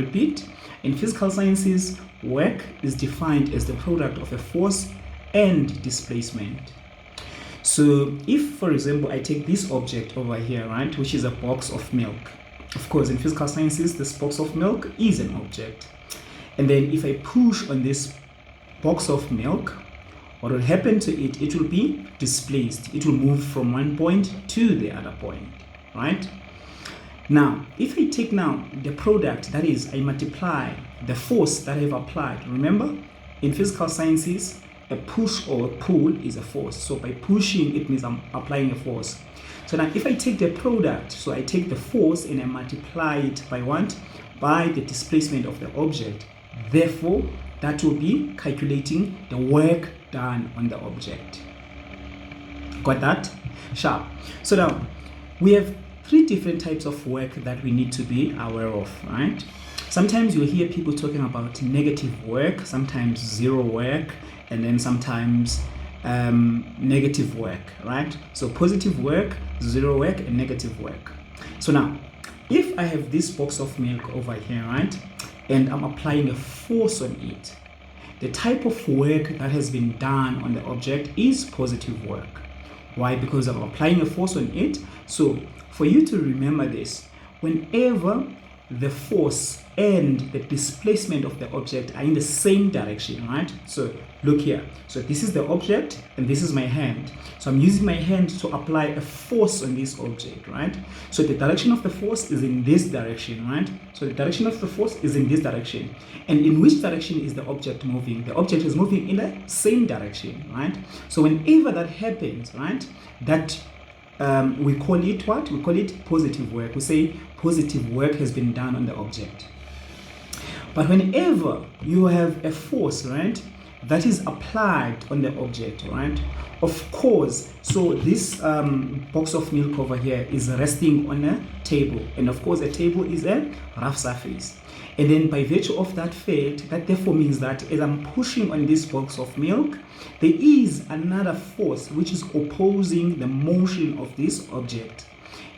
Repeat, in physical sciences, work is defined as the product of a force and displacement. So if, for example, I take this object over here, right, which is a box of milk. Of course, in physical sciences, this box of milk is an object. And then if I push on this box of milk, what will happen to it? It will be displaced. It will move from one point to the other point, right? Now, if I take now the product, that is, I multiply the force that I have applied. Remember, in physical sciences, a push or a pull is a force. So by pushing, it means I'm applying a force. So now if I take the product, so I take the force and I multiply it by what? By the displacement of the object. Therefore, that will be calculating the work done on the object. Got that? Sharp. So now we have three different types of work that we need to be aware of, right? Sometimes you'll hear people talking about negative work, sometimes zero work, and then sometimes negative work, right? So positive work, zero work, and negative work. So now, if I have this box of milk over here, right, and I'm applying a force on it, the type of work that has been done on the object is positive work. Why? Because I'm applying a force on it. So for you to remember this, whenever the force and the displacement of the object are in the same direction, right? So look here. So this is the object and this is my hand. So I'm using my hand to apply a force on this object, right? So the direction of the force is in this direction, right? So the direction of the force is in this direction. And in which direction is the object moving? The object is moving in the same direction, right? So whenever that happens, right, that we call it what? We call it positive work. We say positive work has been done on the object. But whenever you have a force, right, that is applied on the object, right, of course, so this box of milk over here is resting on a table. And of course, a table is a rough surface. And then by virtue of that fact, that therefore means that as I'm pushing on this box of milk, there is another force which is opposing the motion of this object.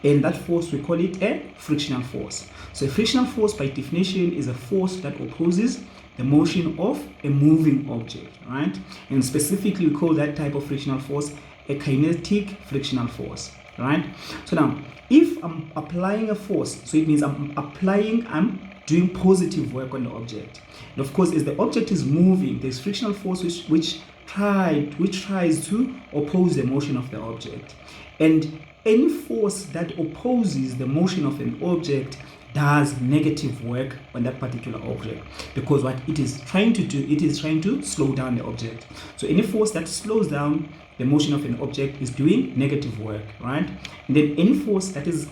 And that force, we call it a frictional force. So a frictional force by definition is a force that opposes the motion of a moving object, right? And specifically we call that type of frictional force a kinetic frictional force, right? So now, if I'm applying a force, so it means I'm doing positive work on the object. And of course, as the object is moving, there's frictional force which tries to oppose the motion of the object. And any force that opposes the motion of an object does negative work on that particular object, because what it is trying to do, it is trying to slow down the object. So any force that slows down the motion of an object is doing negative work, right? And then any force that is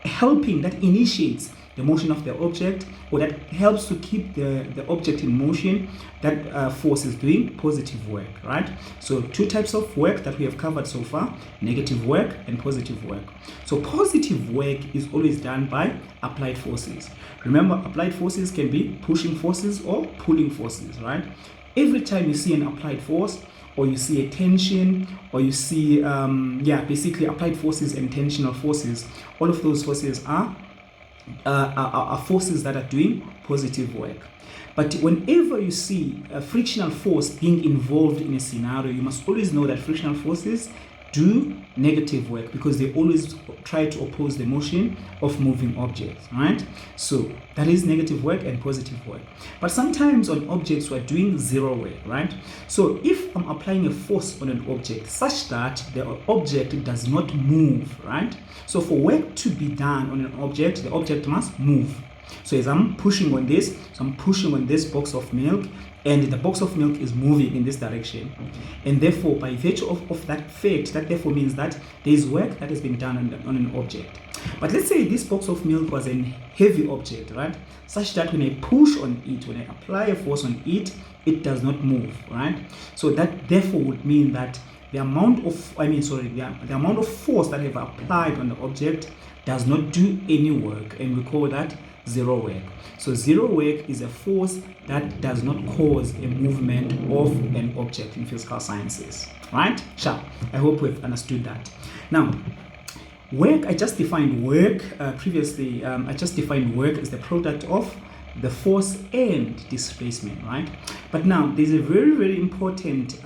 helping, that initiates the motion of the object, or that helps to keep the object in motion, that force is doing positive work, right? So two types of work that we have covered so far: negative work and positive work. So positive work is always done by applied forces. Remember, applied forces can be pushing forces or pulling forces, right? Every time you see an applied force, or you see a tension, or you see basically applied forces and tensional forces, all of those forces are forces that are doing positive work. But whenever you see a frictional force being involved in a scenario, you must always know that frictional forces do negative work, because they always try to oppose the motion of moving objects, right? So that is negative work and positive work. But sometimes on objects we're doing zero work, right? So if I'm applying a force on an object such that the object does not move, right? So for work to be done on an object, the object must move. So as I'm pushing on this, so I'm pushing on this box of milk, and the box of milk is moving in this direction. And therefore, by virtue of that fact, that therefore means that there is work that has been done on an object. But let's say this box of milk was a heavy object, right? Such that when I push on it, when I apply a force on it, it does not move, right? So that therefore would mean that the amount of force that I have applied on the object does not do any work, and we call that zero work. So zero work is a force that does not cause a movement of an object in physical sciences, right? Sure. I hope we've understood that. Now, Work, I just defined work previously. I just defined work as the product of the force and displacement, right? But now there's a very important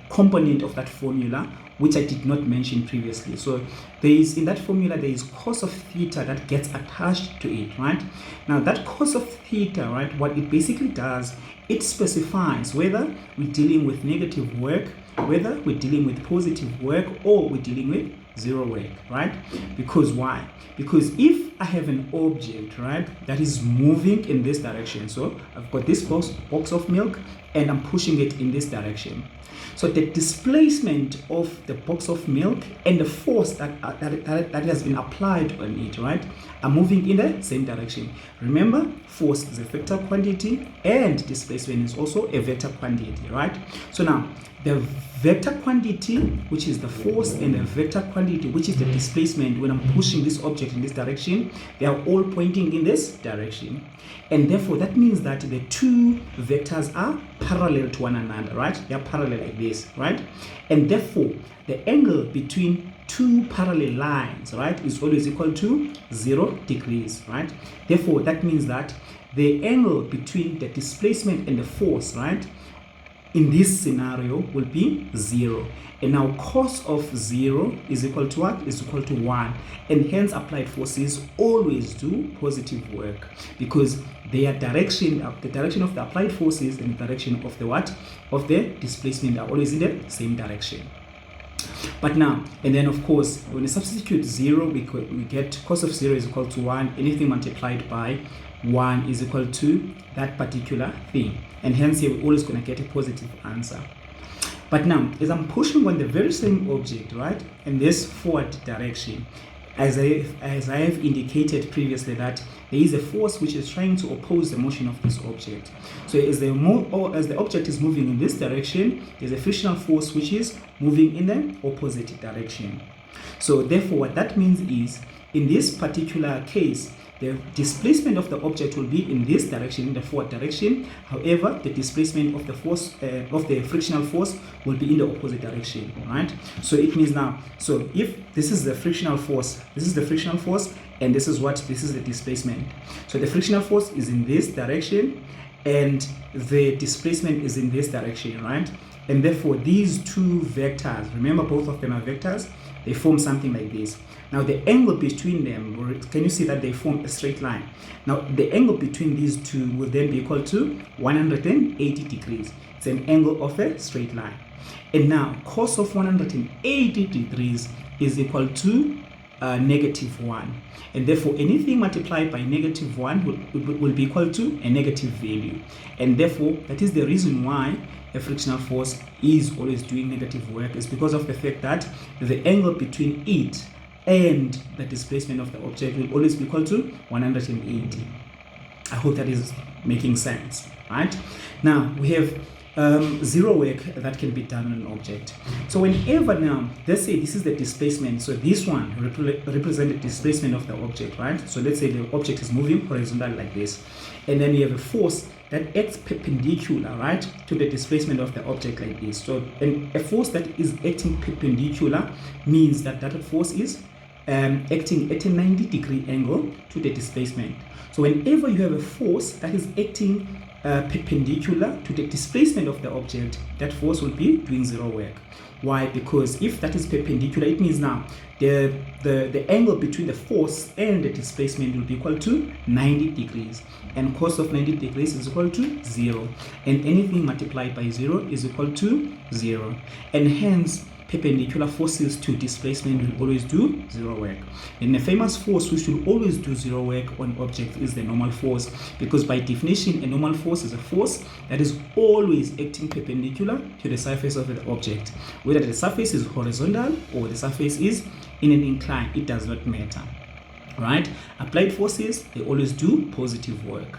component of that formula which I did not mention previously. So in that formula there is cos of theta that gets attached to it, right? Now that cos of theta, right, what it basically does, it specifies whether we're dealing with negative work, whether we're dealing with positive work, or we're dealing with zero work, right? Because why? Because if I have an object, right, that is moving in this direction, so I've got this box of milk and I'm pushing it in this direction. So the displacement of the box of milk and the force that has been applied on it, right, are moving in the same direction. Remember, force is a vector quantity and displacement is also a vector quantity, right? So now the vector quantity, which is the force, and the vector quantity, which is the displacement, when I'm pushing this object in this direction, they are all pointing in this direction. And therefore, that means that the two vectors are parallel to one another, right? They are parallel like this, right? And therefore, the angle between two parallel lines, right, is always equal to 0 degrees, right? Therefore, that means that the angle between the displacement and the force, right, in this scenario will be 0. And now cos of 0 is equal to what? Is equal to 1. And hence applied forces always do positive work, because their direction, the direction of the applied forces and the direction of the what? Of the displacement are always in the same direction. But now, and then of course, when we substitute 0, we get cos of 0 is equal to 1. Anything multiplied by 1 is equal to that particular thing. And hence here we're always going to get a positive answer. But now, as I'm pushing on the very same object, right, in this forward direction, as I have indicated previously, that there is a force which is trying to oppose the motion of this object. So as the object is moving in this direction, there's a frictional force which is moving in the opposite direction. So therefore, what that means is, in this particular case, the displacement of the object will be in this direction, in the forward direction. However, the displacement of the force, of the frictional force, will be in the opposite direction, right? So it means now, so if this is the frictional force, this is the frictional force, and this is the displacement. So the frictional force is in this direction, and the displacement is in this direction, right? And therefore, these two vectors, remember both of them are vectors, they form something like this. Now the angle between them, can you see that they form a straight line? Now the angle between these two will then be equal to 180 degrees. It's an angle of a straight line. And now cos of 180 degrees is equal to -1. And therefore anything multiplied by -1 will be equal to a negative value. And therefore that is the reason why a frictional force is always doing negative work, is because of the fact that the angle between it and the displacement of the object will always be equal to 180. I hope that is making sense, right? Now we have zero work that can be done on an object. So whenever now, let's say this is the displacement, so this one represents the displacement of the object, right? So let's say the object is moving horizontally like this, and then you have a force that acts perpendicular, right, to the displacement of the object like this. So, and a force that is acting perpendicular means that that force is acting at a 90-degree angle to the displacement. So whenever you have a force that is acting perpendicular to the displacement of the object, that force will be doing zero work. Why? Because if that is perpendicular, it means now the angle between the force and the displacement will be equal to 90 degrees. And cos of 90 degrees is equal to 0. And anything multiplied by 0 is equal to 0. And hence, perpendicular forces to displacement will always do zero work. And the famous force which will always do zero work on objects is the normal force, because by definition a normal force is a force that is always acting perpendicular to the surface of the object. Whether the surface is horizontal or the surface is in an incline, it does not matter, right? Applied forces, they always do positive work,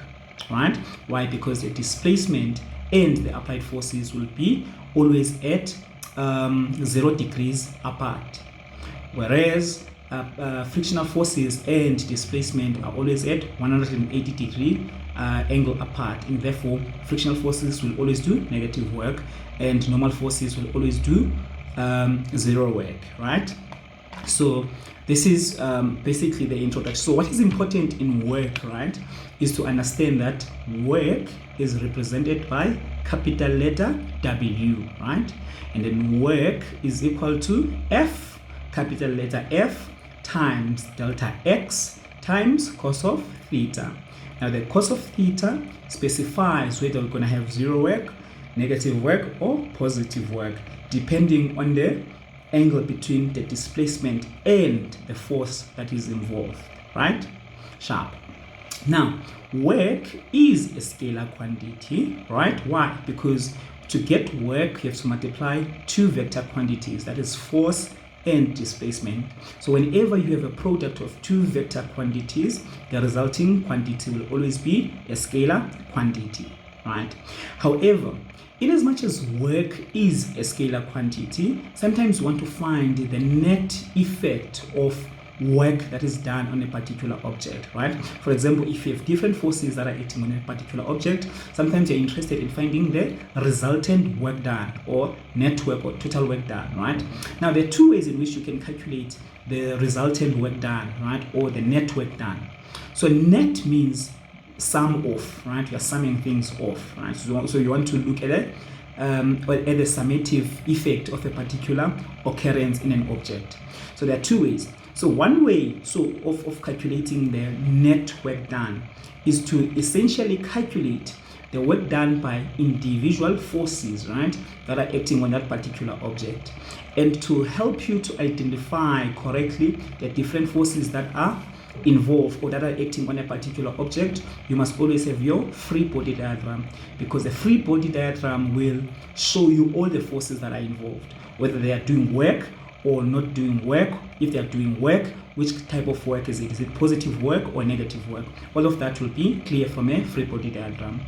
right? Why? Because the displacement and the applied forces will be always at 0 degrees apart, whereas frictional forces and displacement are always at 180 degree angle apart, and therefore frictional forces will always do negative work and normal forces will always do zero work, right? So this is basically the introduction. So what is important in work, right, is to understand that work is represented by capital letter W, right? And then work is equal to F, capital letter F, times delta X times cos of theta. Now the cos of theta specifies whether we're going to have zero work, negative work, or positive work, depending on the angle between the displacement and the force that is involved, right? Sharp. Now, work is a scalar quantity, right? Why? Because to get work, you have to multiply two vector quantities, that is force and displacement. So whenever you have a product of two vector quantities, the resulting quantity will always be a scalar quantity, right? However, in as much as work is a scalar quantity, sometimes you want to find the net effect of work that is done on a particular object, right? For example, if you have different forces that are acting on a particular object, sometimes you're interested in finding the resultant work done, or net work, or total work done, right? Now, there are two ways in which you can calculate the resultant work done, right, or the net work done. So net means sum off, right? You're summing things off, right? So you want to look at it at the summative effect of a particular occurrence in an object. So there are two ways. So one way of calculating the net work done is to essentially calculate the work done by individual forces, right, that are acting on that particular object. And to help you to identify correctly the different forces that are involved or that are acting on a particular object, you must always have your free body diagram, because the free body diagram will show you all the forces that are involved, whether they are doing work or not doing work. If they are doing work, which type of work is it? Is it positive work or negative work? All of that will be clear from a free body diagram.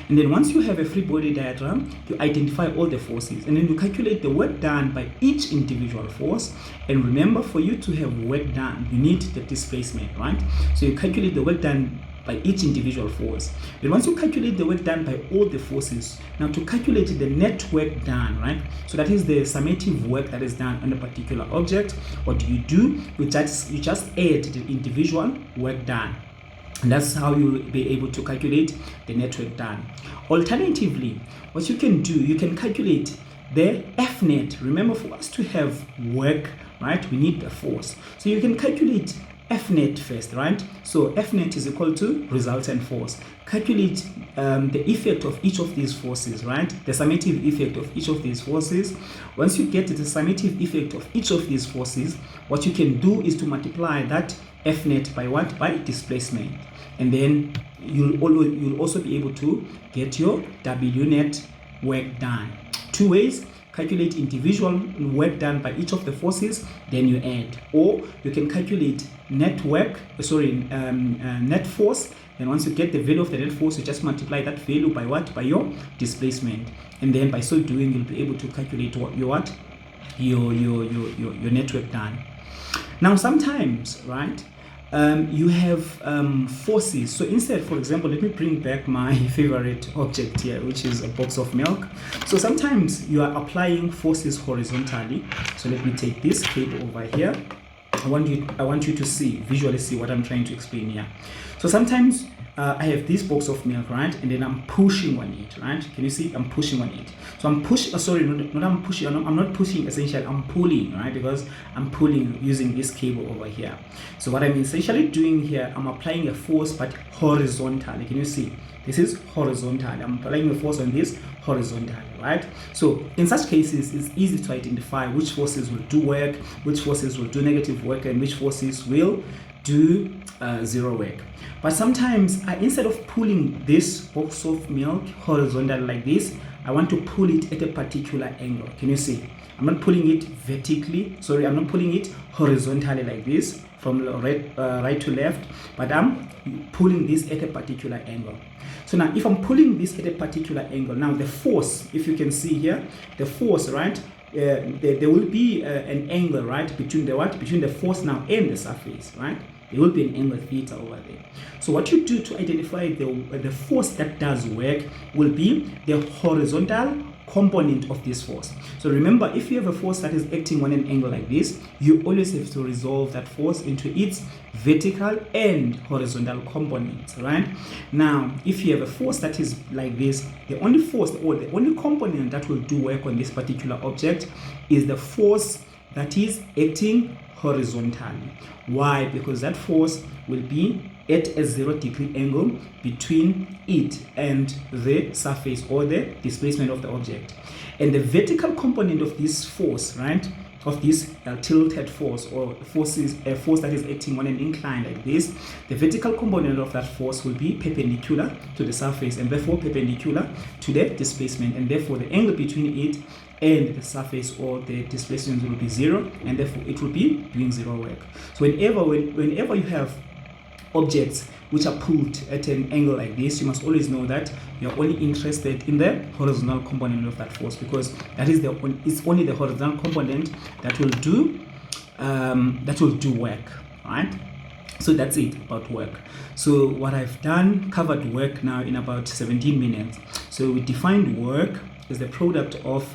And then once you have a free body diagram, you identify all the forces, and then you calculate the work done by each individual force. And remember, for you to have work done, you need the displacement, right? So you calculate the work done by each individual force. Then once you calculate the work done by all the forces, now to calculate the net work done, right? So that is the summative work that is done on a particular object. What do? You just add the individual work done. And that's how you'll be able to calculate the net work done. Alternatively, what you can do, you can calculate the F net. Remember, for us to have work, right, we need the force. So you can calculate F net first, right? So F net is equal to resultant force. Calculate the effect of each of these forces, right? The summative effect of each of these forces. Once you get the summative effect of each of these forces, what you can do is to multiply that F net by what? By displacement. And then you'll also be able to get your W net work done. Two ways: calculate individual work done by each of the forces, then you add. Or you can calculate net force. And once you get the value of the net force, you just multiply that value by what? By your displacement. And then by so doing, you'll be able to calculate your net work done. Now, sometimes, right, you have forces. So instead, for example, let me bring back my favorite object here, which is a box of milk. So sometimes you are applying forces horizontally. So let me take this cable over here. I want you to visually see what I'm trying to explain here. So sometimes I have this box of milk, right, and then I'm pushing on it, right? Can you see? I'm pushing on it. So I'm pushing. I'm pushing. I'm not pushing. Essentially, I'm pulling, right? Because I'm pulling using this cable over here. So what I'm essentially doing here, I'm applying a force, but horizontally. Can you see? This is horizontal. I'm applying a force on this horizontally, right? So in such cases, it's easy to identify which forces will do work, which forces will do negative work, and which forces will do zero work. But sometimes instead of pulling this box of milk horizontal like this, I want to pull it at a particular angle. Can you see? I'm not pulling it vertically. Sorry, I'm not pulling it horizontally like this from right to left, but I'm pulling this at a particular angle. So now if I'm pulling this at a particular angle, now the force, if you can see here, the force, right, there will be an angle, right, between the force now and the surface, right? There will be an angle theta over there. So what you do to identify the force that does work will be the horizontal component of this force. So remember, if you have a force that is acting on an angle like this, you always have to resolve that force into its vertical and horizontal components, right? Now, if you have a force that is like this, the only force or the only component that will do work on this particular object is the force that is acting horizontally. Why? Because that force will be at a 0-degree angle between it and the surface or the displacement of the object. And the vertical component of this force, right, of this tilted force or force that is acting on an incline like this, the vertical component of that force will be perpendicular to the surface and therefore perpendicular to the displacement, and therefore the angle between it and the surface or the displacement will be 0, and therefore it will be doing 0 work. So whenever you have objects which are pulled at an angle like this, you must always know that you are only interested in the horizontal component of that force, because that is it's only the horizontal component that will do work, right? So that's it about work. So what I've done, covered work now in about 17 minutes. So we defined work as the product of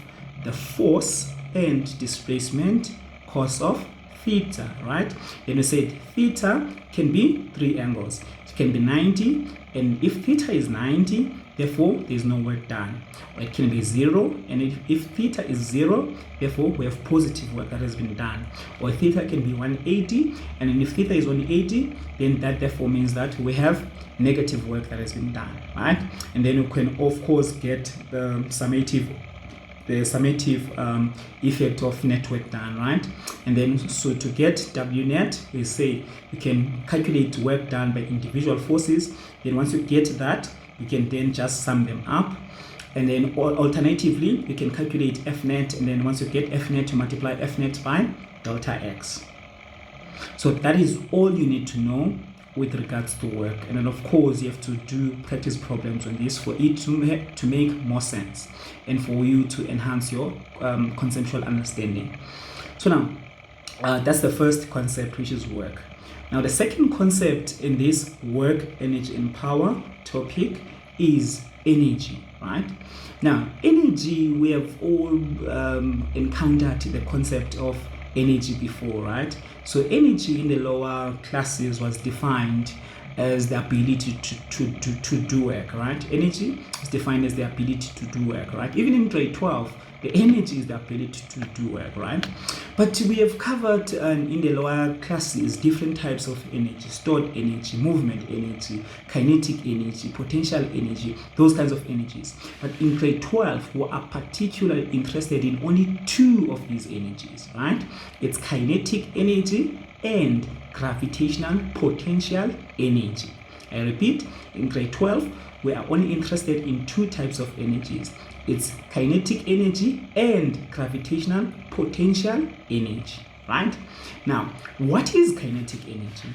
the force and displacement cos of theta, right? Then we said theta can be 3 angles. It can be 90, and if theta is 90, therefore there is no work done. Or it can be 0, and if theta is 0, therefore we have positive work that has been done. Or theta can be 180, and then if theta is 180, then that therefore means that we have negative work that has been done, right? And then we can of course get the summative effect of net work done, right? And then so to get W net, we say we can calculate work done by individual forces. Then once you get that, you can then just sum them up, and then alternatively you can calculate F net, and then once you get F net, you multiply F net by delta X. So that is all you need to know with regards to work. And then of course you have to do practice problems on this for it to make more sense and for you to enhance your conceptual understanding. So now that's the first concept, which is work. Now the second concept in this work, energy and power topic is energy, right? Now energy, we have all encountered the concept of energy before, right? So energy in the lower classes was defined as the ability to do work, right? Energy is defined as the ability to do work, right? Even in grade 12, the energy is the ability to do work, right? But we have covered in the lower classes different types of energy: stored energy, movement energy, kinetic energy, potential energy, those kinds of energies. But in grade 12, we are particularly interested in only 2 of these energies, right? It's kinetic energy and gravitational potential energy. I repeat, in grade 12, we are only interested in 2 types of energies. It's kinetic energy and gravitational potential energy, right? Now, what is kinetic energy?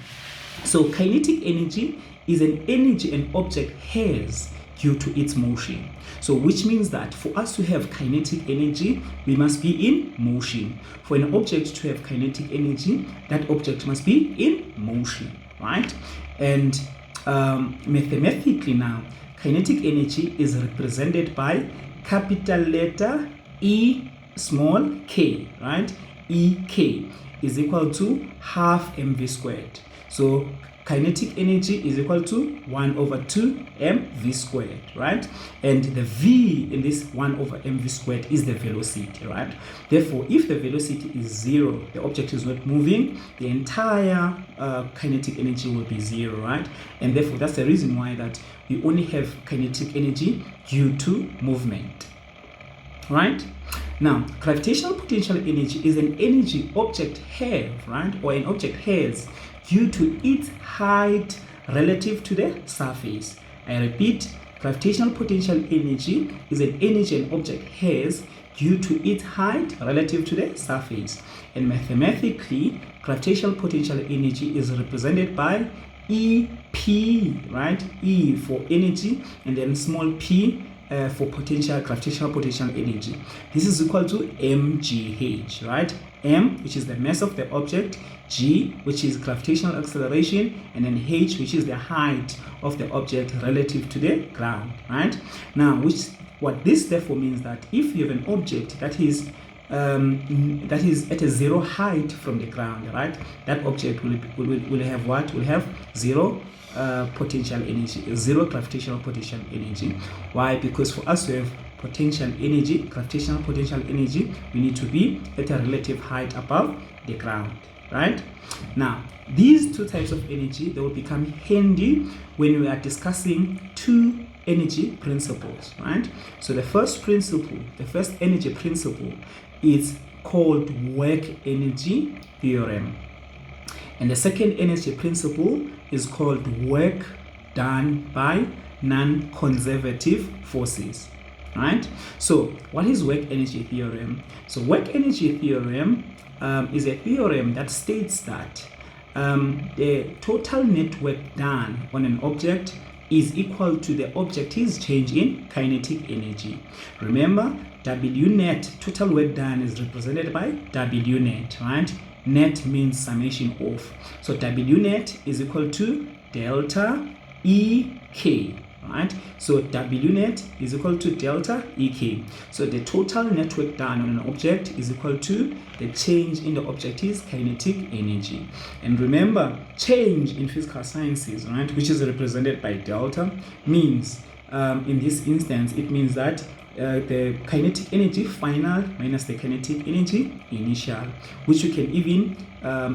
So kinetic energy is an energy an object has due to its motion. So which means that for us to have kinetic energy, we must be in motion. For an object to have kinetic energy, that object must be in motion, right? And mathematically now, kinetic energy is represented by capital letter E small k, right? EK is equal to half mv squared. So kinetic energy is equal to 1 over 2 mv squared, right? And the v in this 1 over mv squared is the velocity, right? Therefore, if the velocity is 0, the object is not moving, the entire kinetic energy will be 0, right? And therefore, that's the reason why that we only have kinetic energy due to movement, right? Now, gravitational potential energy is an energy object have, right? Or an object has due to its height relative to the surface. I repeat, gravitational potential energy is an energy an object has due to its height relative to the surface. And mathematically, gravitational potential energy is represented by EP, right? E for energy, and then small p for gravitational potential energy. This is equal to mgh, right? M, which is the mass of the object, g, which is gravitational acceleration, and then h, which is the height of the object relative to the ground, right? Now, what this therefore means that if you have an object that is at a zero height from the ground, right, that object will have what? Will have zero potential energy, zero gravitational potential energy. Why? Because for us to have potential energy, gravitational potential energy, we need to be at a relative height above the ground, right? Now, these two types of energy, they will become handy when we are discussing two energy principles, right? So the first principle, the first energy principle is called work energy theorem. And the second energy principle is called work done by non-conservative forces, right? So what is work energy theorem? So work energy theorem is a theorem that states that the total net work done on an object is equal to the object's change in kinetic energy. Remember, W net, total work done, is represented by W net, right? Net means summation of. So W net is equal to delta EK, right? So W net is equal to delta EK. So the total net work done on an object is equal to the change in the object's kinetic energy. And remember, change in physical sciences, right, which is represented by delta, means in this instance, it means that the kinetic energy final minus the kinetic energy initial, which we can even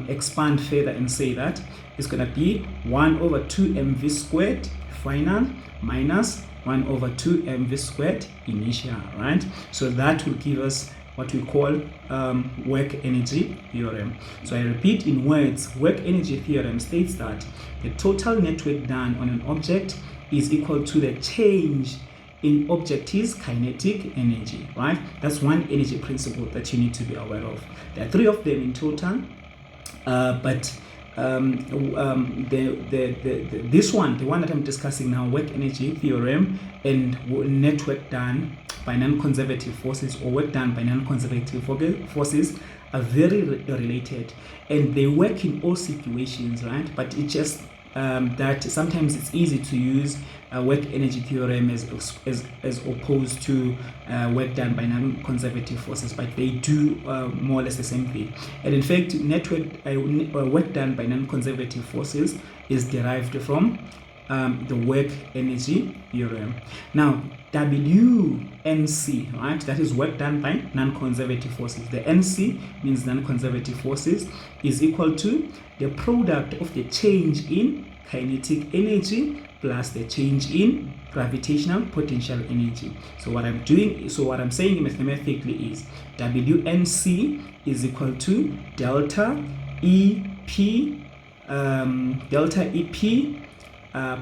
expand further and say that it's going to be 1 over 2 mv squared final minus 1 over 2 mv squared initial, right? So that will give us what we call work energy theorem. So I repeat in words, work energy theorem states that the total net work done on an object is equal to the change in object's kinetic energy, right? That's one energy principle that you need to be aware of. There are 3 of them in total, but this one, the one that I'm discussing now, work energy theorem and net work done by non-conservative forces, or work done by non-conservative forces, are very related, and they work in all situations, right? But it just that sometimes it's easy to use work energy theorem as opposed to work done by non-conservative forces, but they do more or less the same thing. And in fact, work done by non-conservative forces is derived from the work energy theorem. Now, WNC, right, that is work done by non-conservative forces. The NC means non-conservative forces, is equal to the product of the change in kinetic energy plus the change in gravitational potential energy. So what I'm saying mathematically is WNC is equal to delta EP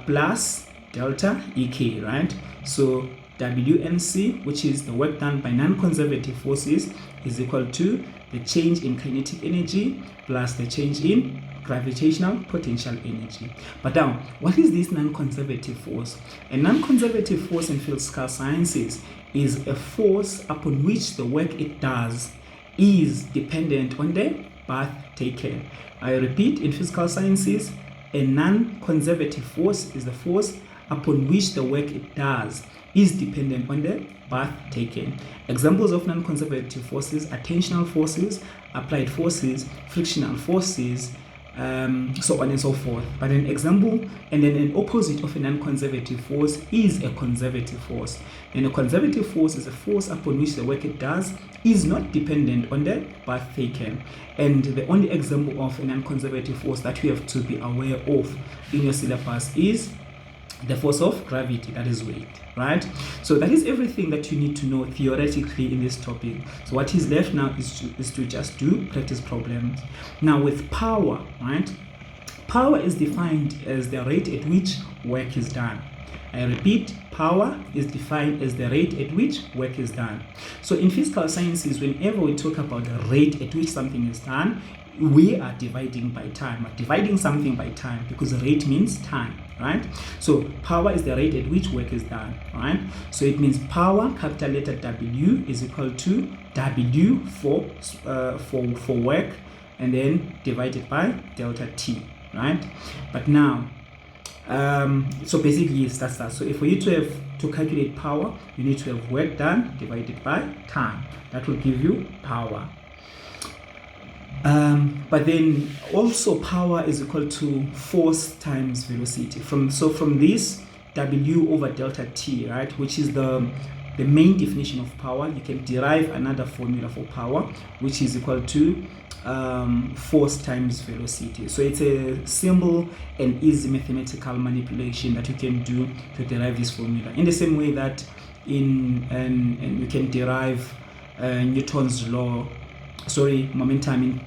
plus delta EK, right? So WNC, which is the work done by non-conservative forces, is equal to the change in kinetic energy plus the change in gravitational potential energy. But now, what is this non-conservative force? A non-conservative force in physical sciences is a force upon which the work it does is dependent on the path taken. I repeat, in physical sciences, a non-conservative force is the force upon which the work it does is dependent on the path taken. Examples of non-conservative forces are tensional forces, applied forces, frictional forces, so on and so forth. But an example and then an opposite of a non-conservative force is a conservative force. And a conservative force is a force upon which the work it does is not dependent on the path taken. And the only example of a non-conservative force that we have to be aware of in your syllabus is the force of gravity, that is weight, right? So that is everything that you need to know theoretically in this topic. So what is left now is to just do practice problems. Now with power, right? Power is defined as the rate at which work is done. I repeat, power is defined as the rate at which work is done. So in physical sciences, whenever we talk about the rate at which something is done, we are dividing by time. We're dividing something by time because rate means time, right? So power is the rate at which work is done, right? So it means power, capital letter W, is equal to W for work, and then divided by delta T, right? But now, So basically, yes, that's that. So for you to calculate power, you need to have work done divided by time. That will give you power. But then also power is equal to force times velocity. From this, W over delta T, right, which is the main definition of power, you can derive another formula for power, which is equal to force times velocity. So it's a simple and easy mathematical manipulation that you can do to derive this formula. In the same way that and you can derive Newton's law, momentum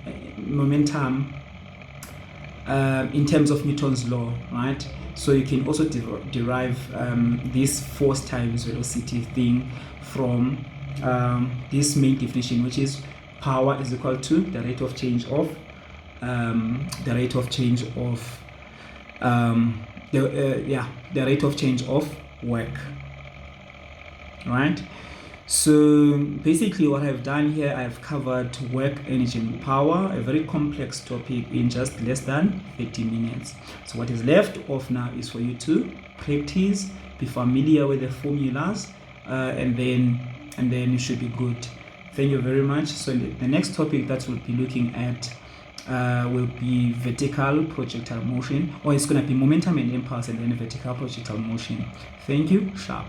in terms of Newton's law, right? So you can also derive this force times velocity thing from this main definition, which is power is equal to the rate of change of the rate of change of work, right? So basically what I've done here, I've covered work, energy and power, a very complex topic, in just less than 30 minutes. So what is left off now is for you to practice, be familiar with the formulas, and then you should be good. Thank you very much. So the next topic that we'll be looking at will be vertical projectile motion, or it's going to be momentum and impulse and then vertical projectile motion. Thank you. Sharp.